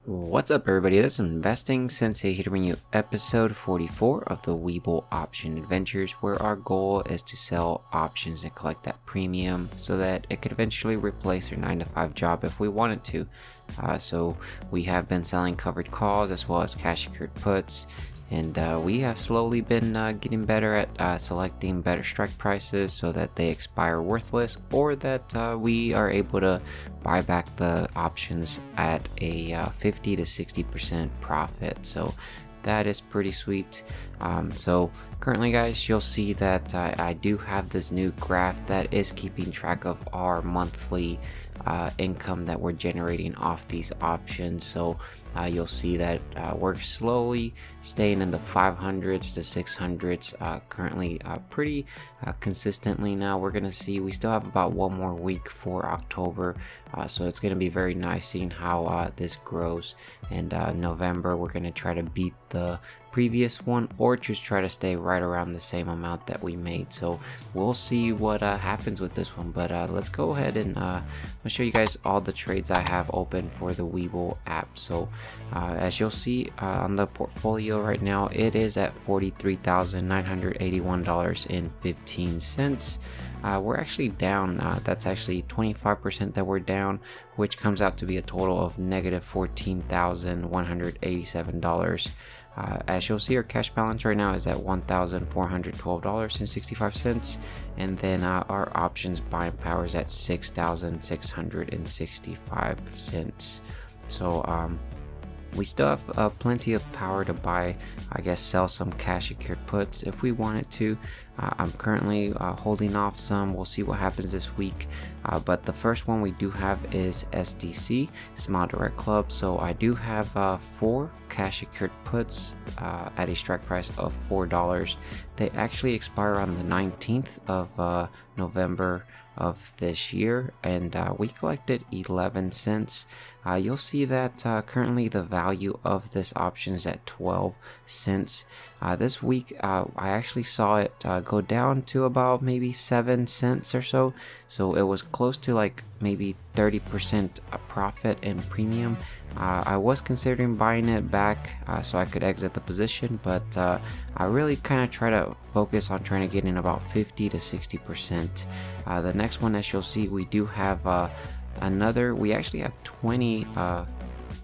What's up, everybody? This is Investing Sensei here to bring you episode 44 of the Webull Options Adventures, where our goal is to sell options and collect that premium so that it could eventually replace your 9-to-5 job if we wanted to. So we have been selling covered calls as well as cash secured puts, and we have slowly been getting better at selecting better strike prices so that they expire worthless, or that we are able to buy back the options at a 50 to 60% profit. So that is pretty sweet. So currently, guys, you'll see that I do have this new graph that is keeping track of our monthly income that we're generating off these options. So you'll see that we're slowly staying in the 500s to 600s currently, pretty consistently. Now we're gonna see we still have about one more week for October, so it's gonna be very nice seeing how this grows. And November, we're gonna try to beat the previous one or just try to stay right around the same amount that we made. So we'll see what happens with this one, but let's go ahead and I'll show you guys all the trades I have open for the Webull app. So as you'll see on the portfolio right now, it is at $43,981.15. We're actually down. That's actually 25% that we're down, which comes out to be a total of negative $14,187. As you'll see, our cash balance right now is at $1,412.65, and then our options buying power is at $6,665. So we still have plenty of power to buy, I guess, sell some cash secured puts if we wanted to. I'm currently holding off some. We'll see what happens this week. But the first one we do have is SDC, Small Direct Club. So I do have 4 cash secured puts at a strike price of $4. They actually expire on the 19th of November of this year, and we collected 11 cents. You'll see that currently the value of this option is at 12 cents. This week I actually saw it go down to about maybe 7 cents or so. So it was close to like maybe 30% profit and premium. I was considering buying it back so I could exit the position, but I really kind of try to focus on trying to get in about 50 to 60%. The next one, as you'll see, we do have we actually have 20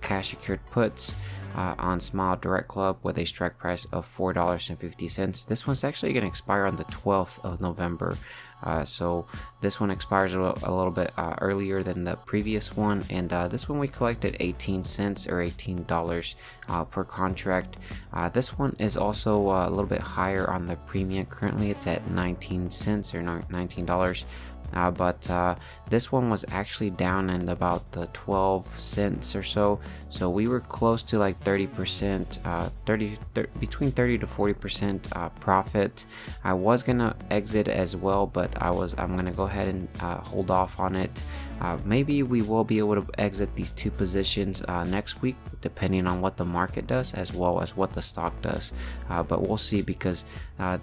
cash secured puts on Small Direct Club with a strike price of $4.50. This one's actually going to expire on the 12th of November. So this one expires a little bit earlier than the previous one, and this one we collected 18 cents or $18 per contract. This one is also a little bit higher on the premium. Currently it's at 19 cents or $19. But this one was actually down in about the 12 cents or so. So we were close to like 30%, between 30 to 40% profit. I was gonna exit as well, but I'm gonna go ahead and hold off on it. Maybe we will be able to exit these 2 positions next week, depending on what the market does as well as what the stock does. But we'll see, because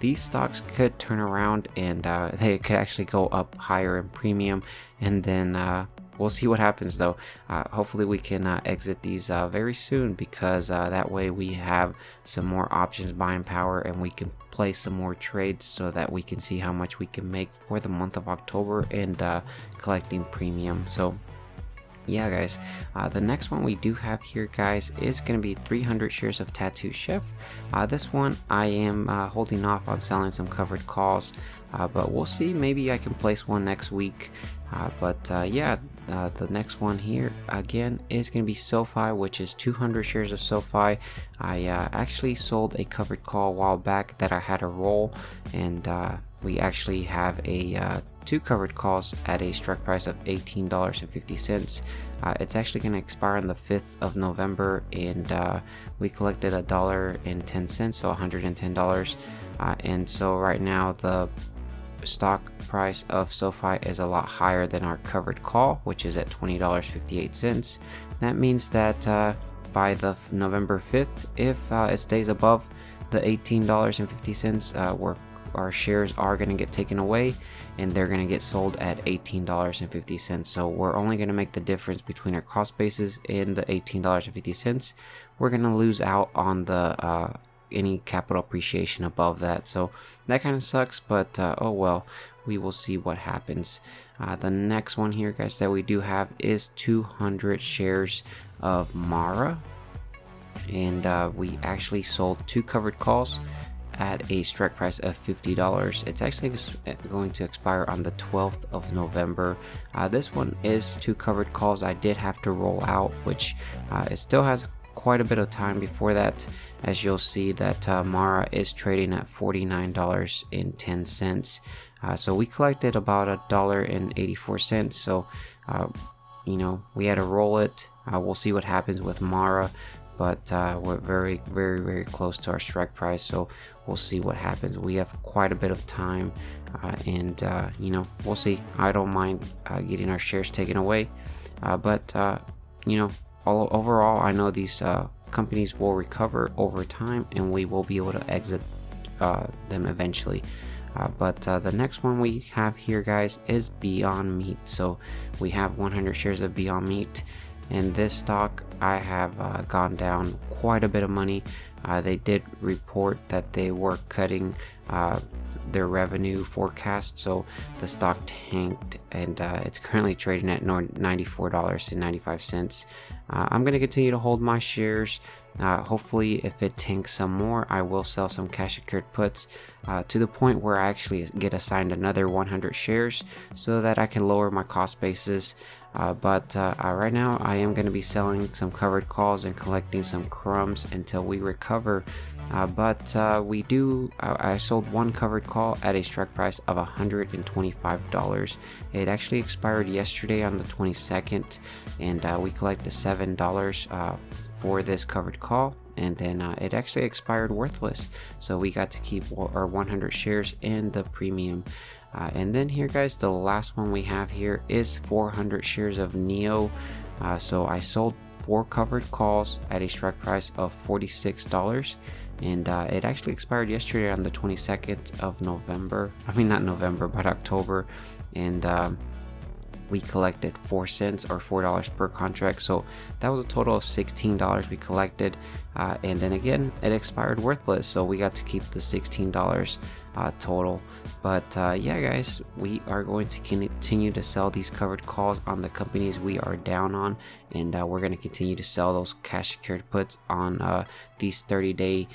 these stocks could turn around and they could actually go up higher in premium, and then we'll see what happens though. Hopefully we can exit these very soon, because that way we have some more options buying power and we can play some more trades so that we can see how much we can make for the month of October and collecting premium. So yeah, guys, the next one we do have here, guys, is going to be 300 shares of Tattoo Chef. This one I am holding off on selling some covered calls, but we'll see. Maybe I can place one next week. Yeah, the next one here again is going to be SoFi, which is 200 shares of SoFi. I actually sold a covered call a while back that I had a roll, and we actually have a 2 covered calls at a strike price of $18.50. It's actually going to expire on the 5th of November, and we collected $1.10, so $110. And so right now the stock price of SoFi is a lot higher than our covered call, which is at $20.58. That means that by the November 5th, if it stays above the $18.50, we're our shares are going to get taken away, and they're going to get sold at $18.50. So we're only going to make the difference between our cost basis and the $18.50. We're going to lose out on the any capital appreciation above that. So that kind of sucks, but oh well, we will see what happens. The next one here, guys, that we do have is 200 shares of Mara, and we actually sold 2 covered calls at a strike price of $50. It's actually going to expire on the 12th of November. This one is 2 covered calls. I did have to roll out, which it still has quite a bit of time before that, as you'll see that Mara is trading at $49.10. So we collected about $1.84. So you know, we had to roll it. We'll see what happens with Mara, but we're very, very, very close to our strike price, so we'll see what happens. We have quite a bit of time, and you know, we'll see. I don't mind getting our shares taken away, but you know, overall, I know these companies will recover over time, and we will be able to exit them eventually. But the next one we have here, guys, is Beyond Meat. So we have 100 shares of Beyond Meat, and this stock I have gone down quite a bit of money. They did report that they were cutting their revenue forecast, so the stock tanked, and it's currently trading at $94.95. I'm going to continue to hold my shares. Hopefully, if it tanks some more, I will sell some cash secured puts to the point where I actually get assigned another 100 shares so that I can lower my cost basis. But right now I am going to be selling some covered calls and collecting some crumbs until we recover. But I sold 1 covered call at a strike price of $125. It actually expired yesterday on the 22nd, and we collected $7 for this covered call, and then it actually expired worthless, so we got to keep our 100 shares in the premium. And then here, guys, the last one we have here is 400 shares of Neo. So I sold 4 covered calls at a strike price of $46, and it actually expired yesterday on the 22nd of November. I mean, not November, but October. And we collected 4 cents or $4 per contract, so that was a total of $16 we collected, and then again it expired worthless, so we got to keep the $16 total. But yeah, guys, we are going to continue to sell these covered calls on the companies we are down on, and we're going to continue to sell those cash secured puts on these 30-day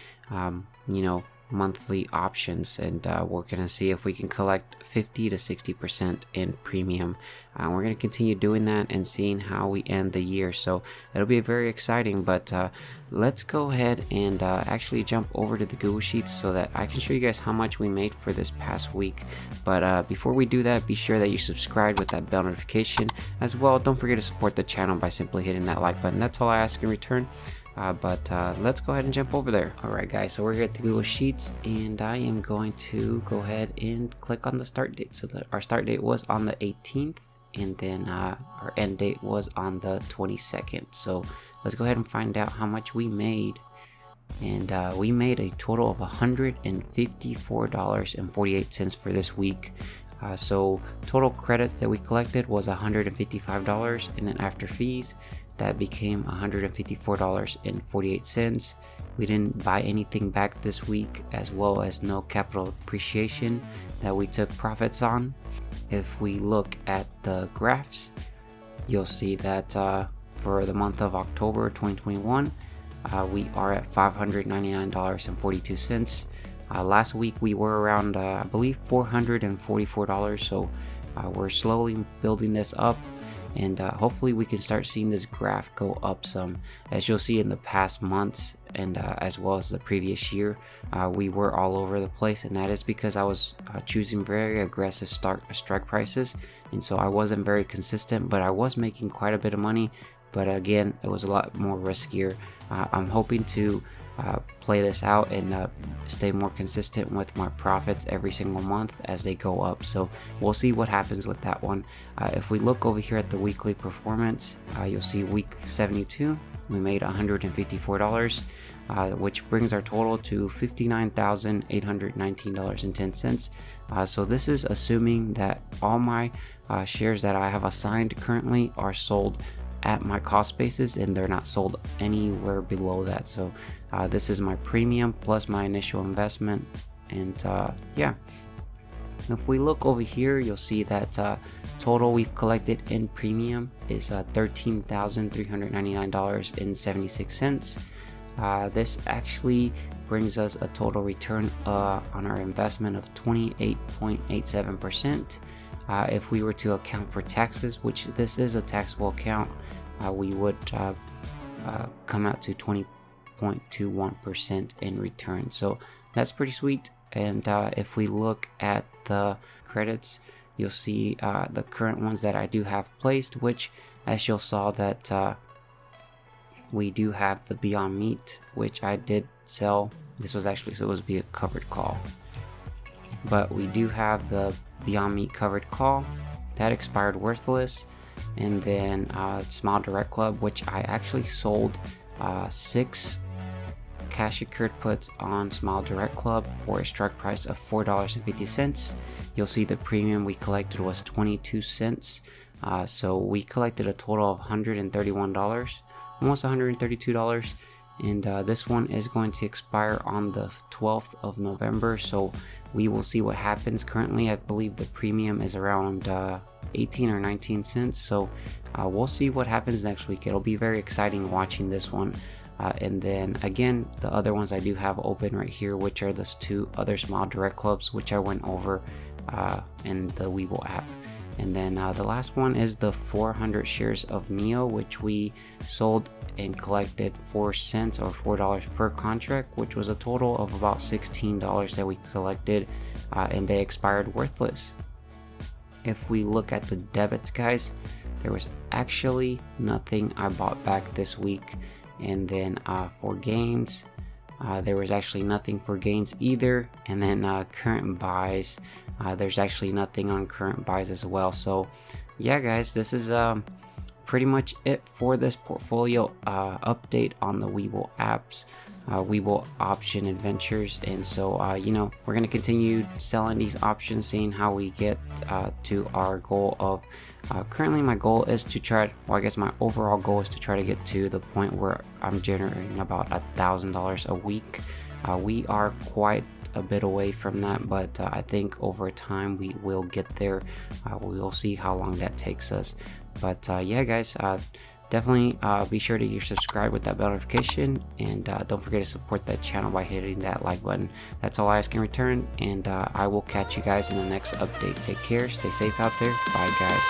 you know, monthly options, and we're gonna see if we can collect 50 to 60% in premium. We're gonna continue doing that and seeing how we end the year, so it'll be very exciting. But let's go ahead and actually jump over to the Google Sheets so that I can show you guys how much we made for this past week. But before we do that, be sure that you subscribe with that bell notification as well. Don't forget to support the channel by simply hitting that like button. That's all I ask in return. But let's go ahead and jump over there. Alright, guys, so we're here at the Google Sheets, and I am going to go ahead and click on the start date. So our start date was on the 18th, and then our end date was on the 22nd. So let's go ahead and find out how much we made. And we made a total of $154.48 for this week. So total credits that we collected was $155, and then after fees, that became $154.48. We didn't buy anything back this week, as well as no capital appreciation that we took profits on. If we look at the graphs, you'll see that for the month of October 2021, we are at $599.42. Last week we were around I believe $444, so we're slowly building this up, and hopefully we can start seeing this graph go up some. As you'll see in the past months, and as well as the previous year, we were all over the place, and that is because I was choosing very aggressive strike prices, and so I wasn't very consistent, but I was making quite a bit of money. But again, it was a lot more riskier. I'm hoping to play this out and stay more consistent with my profits every single month as they go up. So we'll see what happens with that one. If we look over here at the weekly performance, you'll see week 72 we made $154, which brings our total to $59,819.10. So this is assuming that all my shares that I have assigned currently are sold at my cost basis and they're not sold anywhere below that. So this is my premium plus my initial investment. And yeah, if we look over here, you'll see that total we've collected in premium is $13,399.76. This actually brings us a total return on our investment of 28.87%. If we were to account for taxes, which this is a taxable account, we would come out to 20.21% in return. So that's pretty sweet. And if we look at the credits, you'll see the current ones that I do have placed, which as you'll saw that we do have the Beyond Meat, which I did sell. This was actually supposed to be a covered call, but we do have the Beyond Meat covered call that expired worthless. And then Smile Direct Club, which I actually sold 6 cash secured puts on Smile Direct Club for a strike price of $4.50. You'll see the premium we collected was 22 cents. So we collected a total of $131, almost $132. And this one is going to expire on the 12th of November. So we will see what happens. Currently, I believe the premium is around 18 or 19 cents. So we'll see what happens next week. It'll be very exciting watching this one. And then again, the other ones I do have open right here, which are the 2 other Smile Direct Clubs, which I went over in the Webull app. And then the last one is the 400 shares of NEO, which we sold and collected 4 cents or $4 per contract, which was a total of about $16 that we collected, and they expired worthless. If we look at the debits, guys, there was actually nothing I bought back this week. And then for gains, there was actually nothing for gains either. And then current buys, there's actually nothing on current buys as well. So yeah, guys, this is pretty much it for this portfolio update on the Webull apps, Webull Option Adventures. And so you know, we're going to continue selling these options, seeing how we get to our goal of currently my goal is to try, well, I guess my overall goal is to try to get to the point where I'm generating about $1,000 a week. We are quite a bit away from that, but I think over time we will get there. We'll see how long that takes us. But yeah, guys, definitely be sure to subscribe with that bell notification, and don't forget to support that channel by hitting that like button. That's all I ask in return, and I will catch you guys in the next update. Take care, stay safe out there. Bye, guys.